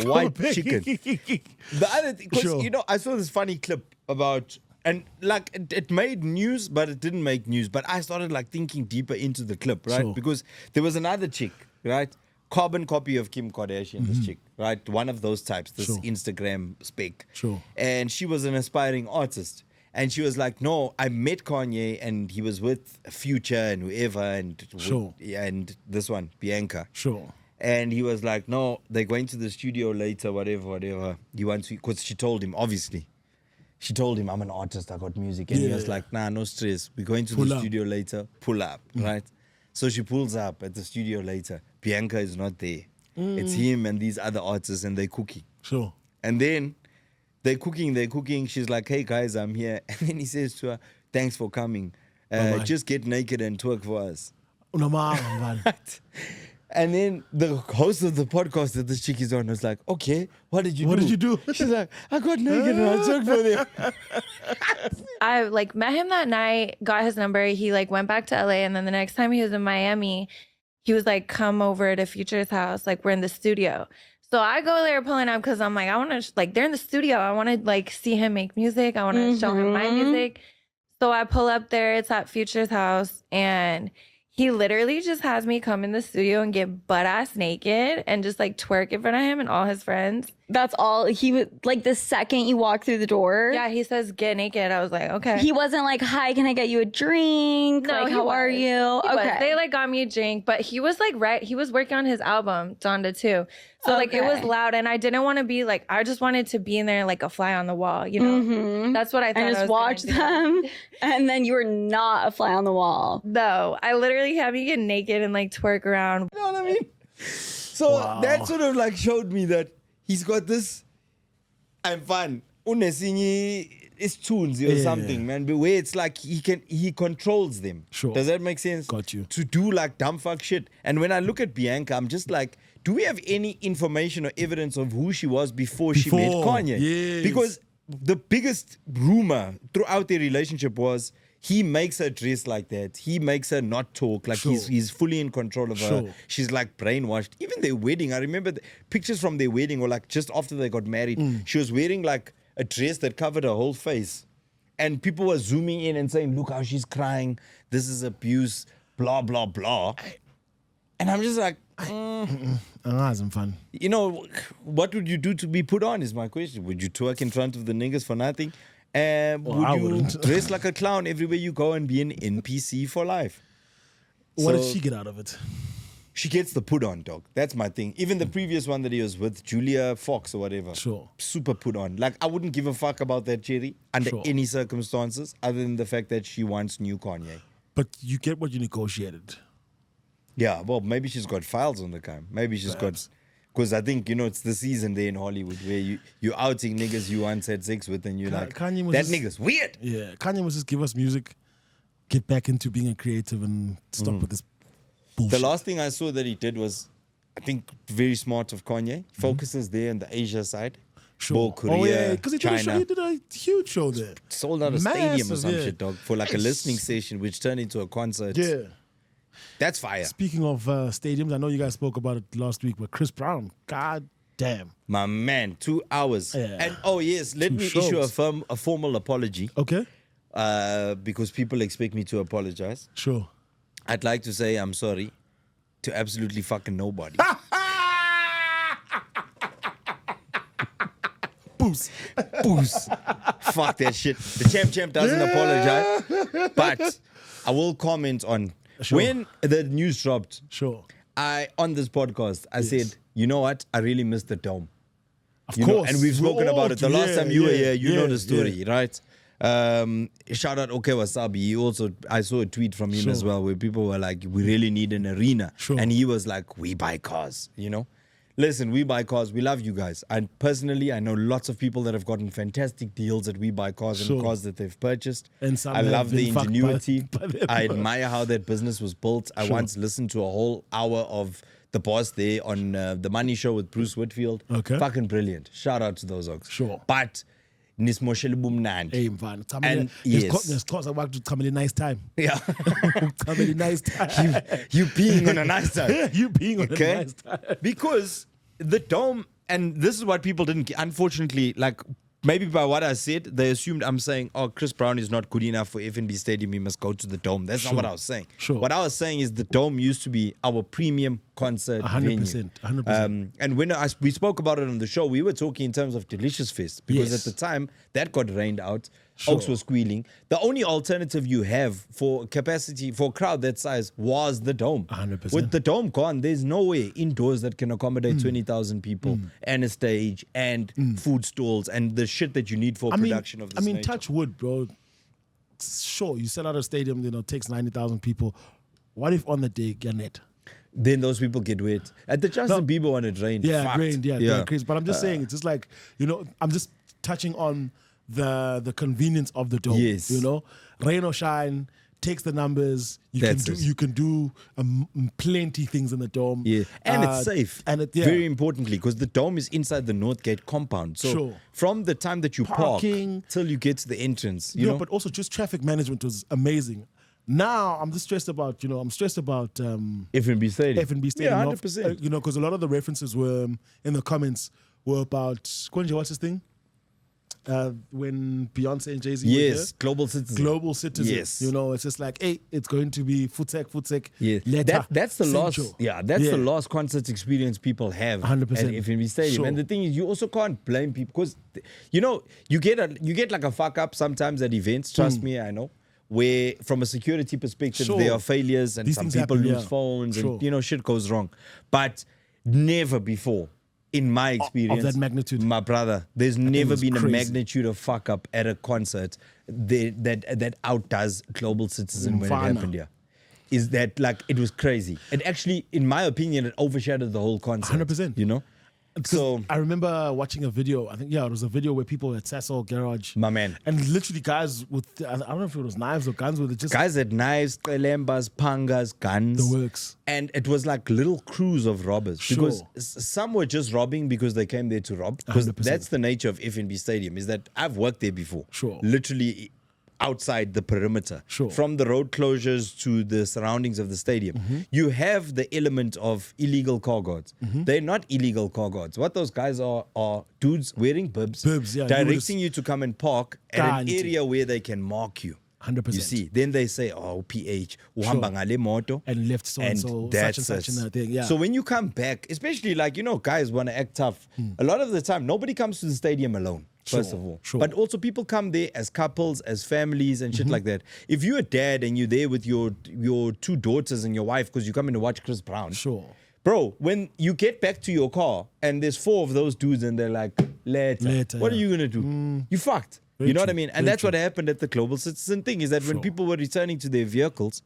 white chicken. The other thing, because you know, I saw this funny clip about, and like it made news, but it didn't make news. But I started like thinking deeper into the clip, right? Because there was another chick, right? Carbon copy of Kim Kardashian, this chick, right? One of those types, this Instagram spec. And she was an aspiring artist. And she was like, no, I met Kanye and he was with Future and whoever and and this one, Bianca. And he was like, no, they're going to the studio later, whatever. He wants to, because she told him, obviously. She told him, I'm an artist, I got music. And he was like, nah, no stress. We're going to the studio later. Pull up, right? So she pulls up at the studio later. Bianca is not there. It's him and these other artists and they're cooking. And then they're cooking. She's like, hey guys, I'm here. And then he says to her, thanks for coming. Just get naked and twerk for us. And then the host of the podcast that this chick is on was like, okay, what did you do? She's like, I got naked and I twerked for them. I like met him that night, got his number. He like went back to LA, and then the next time he was in Miami, he was like, come over to Future's house. Like, we're in the studio. So I go there pulling up because I'm like, I want to, like, they're in the studio. I want to, like, see him make music. I want to show him my music. So I pull up there. It's at Future's house. And he literally just has me come in the studio and get butt-ass naked and just, like, twerk in front of him and all his friends. That's all. He would, like, the second you walk through the door. Yeah, he says, get naked. I was like, okay. He wasn't like, hi, can I get you a drink? No, like, how are you? Okay. They, like, got me a drink. But he was, like, he was working on his album, Donda, too. So, like, it was loud. And I didn't want to be, like, I just wanted to be in there like a fly on the wall, you know? That's what I thought. And just watch them. And then you were not a fly on the wall. No. I literally had me get naked and, like, twerk around. You know what I mean? So that sort of, like, showed me that he's got this, I'm fun. Unesinyi it's tunes or something, man. But where it's like he controls them. Sure. Does that make sense? Got you. To do like dumb fuck shit. And when I look at Bianca, I'm just like, do we have any information or evidence of who she was before she met Kanye? Yes. Because the biggest rumor throughout their relationship was he makes her dress like that. He makes her not talk. Like he's fully in control of her. She's like brainwashed. Even their wedding, I remember the pictures from their wedding or like just after they got married. She was wearing like a dress that covered her whole face. And people were zooming in and saying, look how she's crying. This is abuse, blah, blah, blah. And I'm just like, Some fun. you know, what would you do to be put on is my question. Would you twerk in front of the niggas for nothing? I Would you wouldn't. dress like a clown everywhere you go and be an NPC for life? What did So- she get out of it? She gets the put on, dog. That's my thing. Even the previous one that he was with, Julia Fox or whatever. Sure. Super put on. Like, I wouldn't give a fuck about that Cherry under any circumstances other than the fact that she wants new Kanye. But you get what you negotiated. Yeah, well, maybe she's got files on the cam. Maybe she's got... Because I think, you know, it's the season there in Hollywood where you're outing niggas you once had sex with and you're like, Kanye was that just- nigga's weird. Yeah, Kanye must just give us music, get back into being a creative and stop with this bullshit. The last thing I saw that he did was, I think, very smart of Kanye. Focuses there on the Asia side. Ball, Korea, because he China. did a huge show there. Sold out a stadium or Massive, some yeah. shit, dog, for like a listening session, which turned into a concert. Yeah. That's fire. Speaking of stadiums, I know you guys spoke about it last week, but Chris Brown, god damn. My man, 2 hours. Yeah. And oh yes, let 2 me shows. issue a formal apology Okay, because people expect me to apologize. sure. I'd like to say I'm sorry to absolutely fucking nobody. Boost. Boost. Fuck that shit. The champ doesn't apologize. But I will comment on when the news dropped. Sure. On this podcast, I said, you know what? I really missed the dome. Of You know, course. and we've spoken We're about all- it. The last time you were here, you know the story, yeah. right? Shout out Okay Wasabi. He also, I saw a tweet from him as well where people were like, we really need an arena. Sure. And he was like, we buy cars, you know? Listen, we buy cars. We love you guys. And personally, I know lots of people that have gotten fantastic deals at We Buy Cars and Sure. cars that they've purchased. And some I have love the been fucked by- ingenuity. by them. I admire how that business was built. I Sure. once listened to a whole hour of The Boss there on The Money Show with Bruce Whitfield. Okay. Fucking brilliant. Shout out to those oaks. Sure. But Nismoshele Bumnand. Hey, man. And yes. There's cars I want to come in a nice time. Yeah. Come in a nice time. you being on a nice time. You being on Okay? a nice time. Because the dome, and this is what people didn't, unfortunately, like maybe by what I said, they assumed I'm saying, oh, Chris Brown is not good enough for FNB Stadium, he must go to the dome. That's not what I was saying. Sure. What I was saying is the dome used to be our premium concert 100%, 100%. venue. And when we spoke about it on the show, we were talking in terms of Delicious Fest, because Yes. at the time, that got rained out. Oaks were squealing. The only alternative you have for capacity, for a crowd that size, was the dome. 100%. With the dome gone, there's no way indoors that can accommodate 20,000 people and a stage and food stalls and the shit that you need for production of this nature. touch wood, bro. Sure, you sell out a stadium, takes 90,000 people. What if on the day, you're net? Then those people get wet. At the Justin Bieber one, it rained. Yeah, Fucked. rained, yeah, crazy. But I'm just saying, it's just like, I'm just touching on the convenience of the dome. Yes. Rain or shine, takes the numbers. That's it. You can do plenty things in the dome. Yeah, and it's safe. And very importantly, because the dome is inside the North Gate compound. So Sure. from the time that you Parking. park till you get to the entrance, you know. But also just traffic management was amazing. Now I'm just stressed about, FNB Stadium. FNB Stadium. Yeah, 100%. Because a lot of the references were in the comments were about Konje, what's his thing? When Beyonce and Jay-Z were Yes, here. global citizen. Global citizen. Yes. It's just like, hey, it's going to be Footsec. Yeah, Later, that's the Central. last. Yeah, that's the last concert experience people have 100%. at FNB Stadium. Sure. And the thing is, you also can't blame people because, you get like a fuck up sometimes at events. Trust me, I know. Where from a security perspective, Sure. there are failures and These some things people happen, lose yeah. phones Sure. and shit goes wrong. But never before. In my experience, that magnitude. my brother, there's never was been a crazy. magnitude of fuck up at a concert that outdoes Global Citizen when it Mfana. happened here. Is that like it was crazy? And actually, in my opinion, it overshadowed the whole concert. 100%. So I remember watching a video. I think it was a video where people at Sasol Garage, my man. and literally guys with I don't know if it was knives or guns, with it just Guys had knives, lembas, pangas, guns. the works. And it was like little crews of robbers. Sure. Because some were just robbing because they came there to rob. Because 100%. that's the nature of FNB Stadium, is that I've worked there before. Sure. Literally outside the perimeter. Sure. From the road closures to the surroundings of the stadium. You have the element of illegal car guards. They're not illegal car guards. What those guys are dudes wearing bibs, directing you to come and park at an area where they can mark you. 100%. You see, then they say, "Oh, PH, uhamba ngale moto," and left so and so, such and such and that thing. Yeah. So when you come back, especially guys want to act tough. A lot of the time, nobody comes to the stadium alone. First of all, but also people come there as couples, as families, and shit like that. If you're a dad and you're there with your two daughters and your wife because you come in to watch Chris Brown, bro, when you get back to your car and there's 4 of those dudes and they're like, later what are you gonna do? You fucked. You know what I mean? And that's what happened at the Global Citizen thing, is that when people were returning to their vehicles,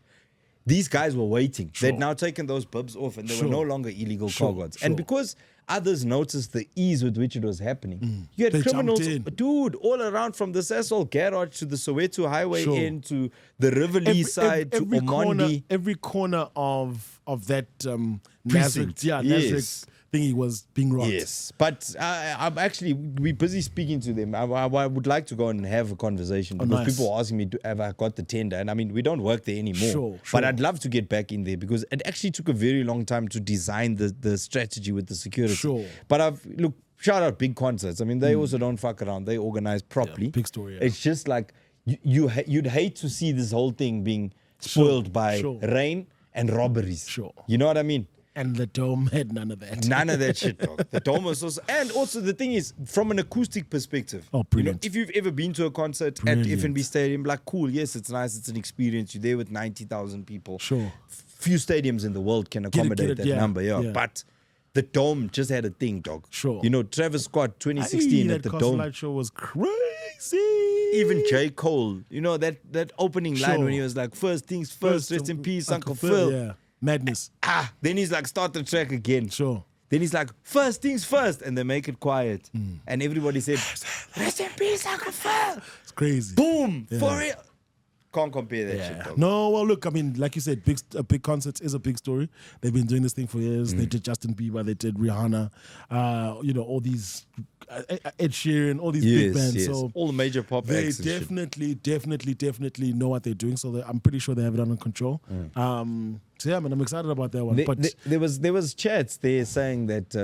these guys were waiting. They'd now taken those bibs off and they were no longer illegal car guards. And because others noticed the ease with which it was happening, you had criminals, dude, all around from the Sasol Garage to the Soweto Highway into the Rivoli side to Omondi. Every corner of that Nazareth, Nazareth thingy was being robbed. Yes, but we're busy speaking to them. I would like to go and have a conversation because people are asking me, have I got the tender? And I mean, we don't work there anymore. But I'd love to get back in there because it actually took a very long time to design the strategy with the security. But shout out Big Concerts. I mean, they also don't fuck around. They organize properly. Big story. It's just like you'd hate to see this whole thing being spoiled by rain and robberies. You know what I mean? And the Dome had none of that. None of that shit, dog. The Dome was also... And also the thing is, from an acoustic perspective... Oh, brilliant. If you've ever been to a concert at FNB Stadium, like, cool, yes, it's nice, it's an experience. You're there with 90,000 people. Few stadiums in the world can accommodate that number, But the Dome just had a thing, dog. You know, Travis Scott, 2016 at the Dome. That show was crazy. Even J. Cole, you know, that opening line when he was like, first things first, rest in peace, Uncle Phil. Yeah. Madness. Then he's like, start the track again. Then he's like, first things first. And they make it quiet. And everybody said, rest in peace, Uncle Phil. It's crazy. Boom. For real. Can't compare that shit, dog. No, well, look, I mean, like you said, big concerts is a big story. They've been doing this thing for years. They did Justin Bieber, they did Rihanna, all these Ed Sheeran, all these big bands. So all the major pop acts. They definitely know what they're doing. So I'm pretty sure they have it under control. So yeah, man, I'm excited about that one. But there was chats there saying that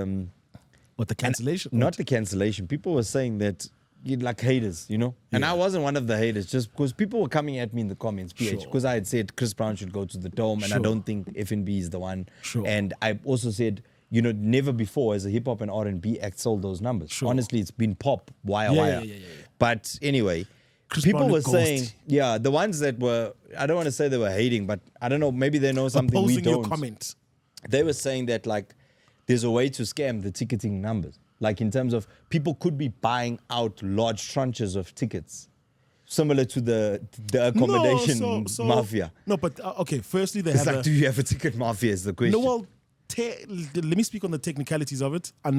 what, the cancellation? Not the cancellation. People were saying that like haters, you know? And I wasn't one of the haters just because people were coming at me in the comments, PH, because I had said Chris Brown should go to the Dome and I don't think FNB is the one. And I also said, you know, never before has a hip hop and R&B act sold those numbers. Honestly, it's been pop, wire. But anyway, people were saying, the ones that were, I don't want to say they were hating, but I don't know, maybe they know something we don't. Your comment. They were saying that like there's a way to scam the ticketing numbers. Like in terms of people could be buying out large tranches of tickets, similar to the accommodation mafia. No, but okay. Firstly, it's like, do you have a ticket mafia? Is the question. No, well, let me speak on the technicalities of it. I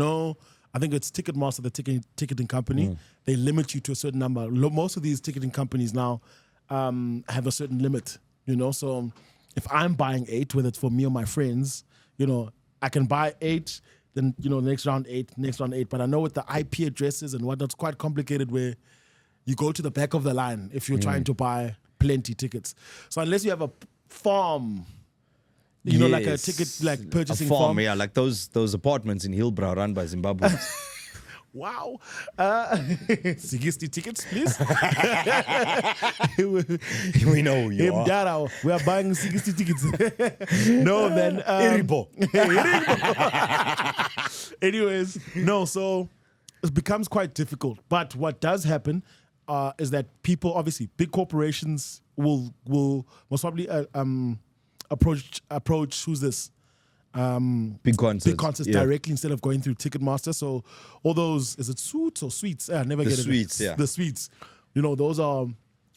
think it's Ticketmaster, the ticketing company. They limit you to a certain number. Most of these ticketing companies now have a certain limit. You know, so if I'm buying 8, whether it's for me or my friends, you know, I can buy 8. Then, you know, next round 8. But I know with the IP addresses and whatnot, it's quite complicated where you go to the back of the line if you're trying to buy plenty tickets. So unless you have a farm, you know, like a ticket, like purchasing a farm. Yeah, like those apartments in Hillbrow run by Zimbabweans. Wow. 60 tickets, please. We know you are. Dara, we are buying 60 tickets. No, man. Anyways, no, so it becomes quite difficult. But what does happen is that people, obviously, big corporations will most probably approach who's this? Big concerts directly instead of going through Ticketmaster. So all those, is it suits or suites? I never get it. The suites. The suites. You know, those are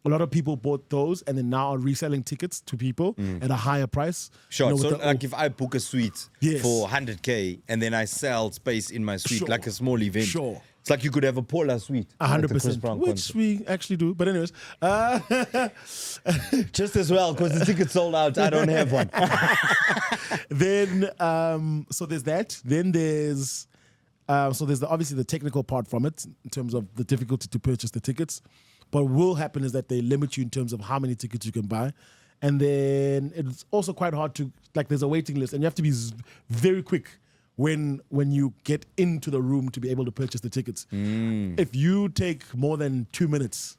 a lot of people bought those and then now are reselling tickets to people at a higher price. Sure. You know, So with the- like if I book a suite Yes. for 100K and then I sell space in my suite Sure. like a small event. Sure. It's like you could have a PHola suite. at the Chris 100%, Brown which concert. we actually do. But anyways, Just as well, because the ticket's sold out. I don't have one. then so there's that. Then there's obviously the technical part from it in terms of the difficulty to purchase the tickets. But what will happen is that they limit you in terms of how many tickets you can buy. And then it's also quite hard to, like, there's a waiting list and you have to be very quick when you get into the room to be able to purchase the tickets. If you take more than 2 minutes,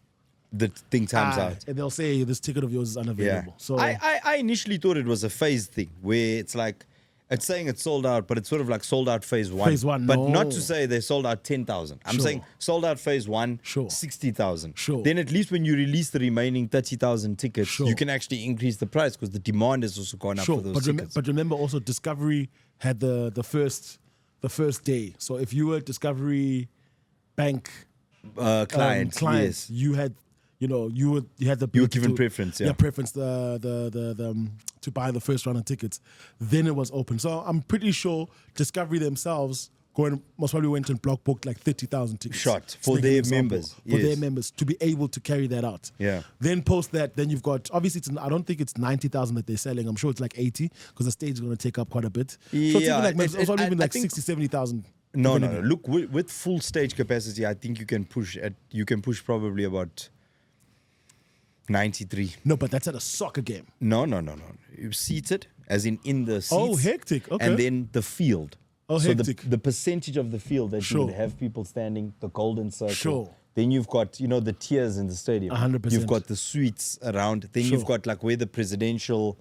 The thing times out. and they'll say this ticket of yours is Yeah. unavailable. So I initially thought it was a phase thing where it's like, it's saying it's sold out, but it's sort of like sold out phase one. Phase one, But no. not to say they sold out 10,000. I'm Sure. saying sold out phase one, Sure. 60,000. Sure. Then at least when you release the remaining 30,000 tickets, Sure. you can actually increase the price because the demand has also gone up sure, for those but, tickets. but remember also Discovery had the first day. So if you were Discovery Bank client, yes. you had you had the You were ability given to- preference, yeah. preference to buy the first round of tickets. Then it was open. So I'm pretty sure Discovery themselves most probably went and block booked like 30,000 tickets. Shot for Sneaking their example, members, For their yes. members to be able to carry that out. Yeah. Then post that, then you've got, obviously I don't think it's 90,000 that they're selling. I'm sure it's like 80 because the stage is going to take up quite a bit. So it's Yeah, even like, it's probably even I like think- 60, 70,000. No. depending on- Look, with full stage capacity, I think you can push probably about 93. No, but that's at a soccer game. No. You're seated, as in the seats. Oh, hectic. Okay. And then the field. Oh, so hectic. the percentage of the field that Sure. you would have people standing, the golden circle. Sure. Then you've got, the tiers in the stadium. 100%. You've got the suites around. Then you've Sure. got like where the presidential,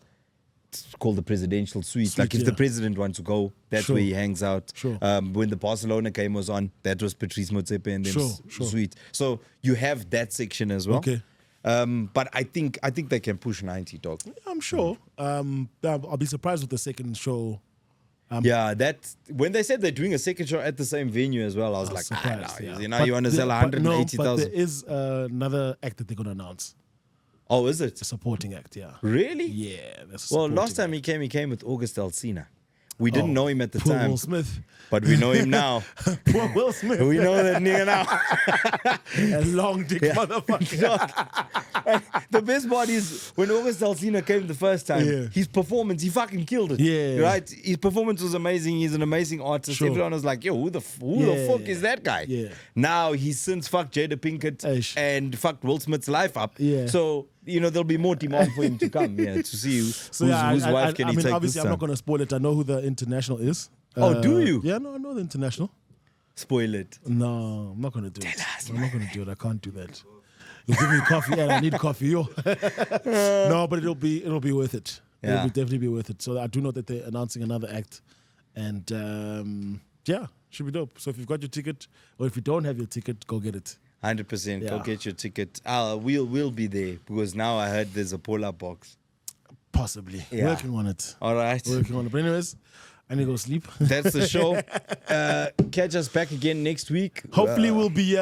it's called the presidential suite. Suite, Like if the yeah. president wants to go, that's Sure. where he hangs out. Sure. When the Barcelona game was on, that was Patrice Motsepe and then Sure. suite. So you have that section as well. Okay. But I think they can push 90, dog. I'm sure. I'll be surprised with the second show. Yeah, that when they said they're doing a second show at the same venue as well, I was like, surprised, no, yeah. you know, you want to sell but there 180,000. is another act that they're going to announce. Oh, is it? A supporting act, yeah. Really? Yeah. That's a Well, supporting last time he came with August Alsina. We didn't know him at the Poor time, Will Smith. but we know him now. Poor Will Smith. We know that nigga now. A long dick motherfucker. The best part is when August Alsina came the first time, Yeah. his performance, he fucking killed it. Yeah. Right? His performance was amazing. He's an amazing artist. Sure. Everyone was like, yo, who the Yeah. fuck is that guy? Yeah. Now he's since fucked Jada Pinkett Eish. and fucked Will Smith's life up. Yeah. So, there'll be more demand for him to come, to see whose wife can he take obviously, this I'm time. not going to spoil it. I know who the international is. Oh, do you? Yeah, no, I know the international. Spoil it. No, I'm not going to do it. I'm not going to do it. I can't do that. You'll give me coffee, and I need coffee. Yo. No, but it'll be worth it. Yeah. It'll definitely be worth it. So I do know that they're announcing another act, and should be dope. So if you've got your ticket, or if you don't have your ticket, go get it. 100%. Go Yeah. get your ticket. We'll be there because now I heard there's a PHola box. Possibly. Yeah. Working on it. All right. Working on it. But anyways, I need to go sleep. That's the show. Catch us back again next week. Hopefully we'll be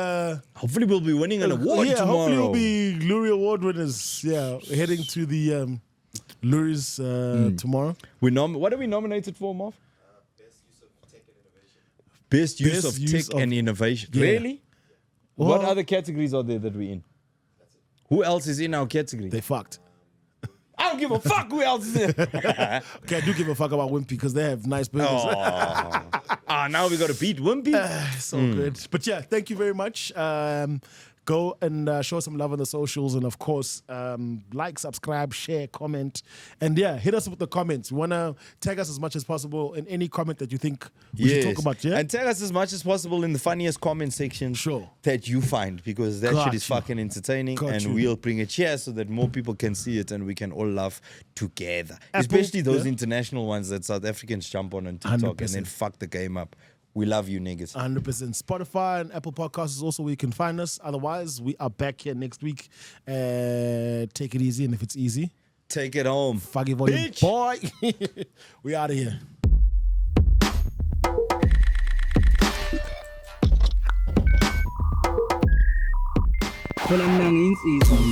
Hopefully we'll be winning an award yeah, tomorrow. hopefully we'll be Lurie Award winners. Yeah, heading to the Lurie's tomorrow. What are we nominated for, Marv? Best use of tech and innovation. Yeah. Really? What Well- other categories are there that we're in? Who else is in our category? They fucked. I don't give a fuck who else is in. Okay, I do give a fuck about Wimpy because they have nice burgers. Now we got to beat Wimpy. So good. But yeah, thank you very much. Go and show some love on the socials, and of course, like, subscribe, share, comment, and yeah, hit us with the comments. We want to tag us as much as possible in any comment that you think we should talk about. Yeah, And tag us as much as possible in the funniest comment section Sure. that you find, because that Got shit is you. fucking entertaining, Got and you. we'll bring it here so that more people can see it and we can all laugh together. Apple, Especially those yeah. international ones that South Africans jump on TikTok 100%. and then fuck the game up. We love you niggas. 100%. Spotify and Apple Podcasts is also where you can find us. Otherwise, we are back here next week. Take it easy, and if it's easy, Take it home. fuck it, volume, Bitch. boy. We out of here. Walang nanginsipon.